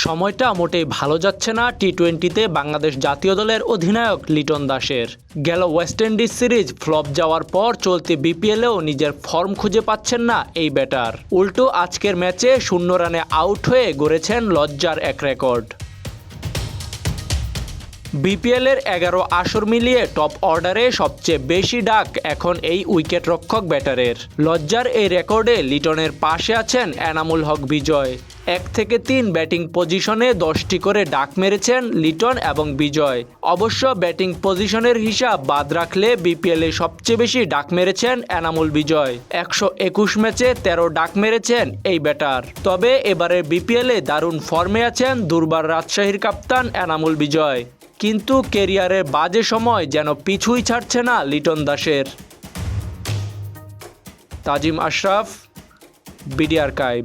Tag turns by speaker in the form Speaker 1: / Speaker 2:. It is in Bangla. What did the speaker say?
Speaker 1: সময়টা মোটেই ভালো যাচ্ছে না টি-20তে বাংলাদেশ জাতীয় দলের অধিনায়ক লিটন দাসের। গেল ওয়েস্ট ইন্ডিজ সিরিজ ফ্লপ যাওয়ার পর চলতি বিপিএলেও নিজের ফর্ম খুঁজে পাচ্ছেন না এই ব্যাটার। উল্টো আজকের ম্যাচে 0 রানে আউট হয়ে গড়েছেন লজ্জার এক রেকর্ড। বিপিএলের 11 আসর মিলিয়ে টপ অর্ডারে সবচেয়ে বেশি ডাক এখন এই উইকেটরক্ষক ব্যাটারের। লজ্জার এই রেকর্ডে লিটনের পাশে আছেন এনামুল হক বিজয়। 1 থেকে 3 ব্যাটিং পজিশনে 10টি করে ডাক মেরেছেন লিটন এবং বিজয়। অবশ্য ব্যাটিং পজিশনের হিসাব বাদ রাখলে বিপিএলে সবচেয়ে বেশি ডাক মেরেছেন এনামুল বিজয়। 121 ম্যাচে 13 ডাক মেরেছেন এই ব্যাটার। তবে এবারের বিপিএলে দারুণ ফর্মে আছেন দুর্বার রাজশাহীর কাপ্তান এনামুল বিজয়। কিন্তু ক্যারিয়ারের বাজে সময় যেন পিছুই ছাড়ছে না লিটন দাসের। তাজিম আশরাফ, বিডি আর্কাইভ।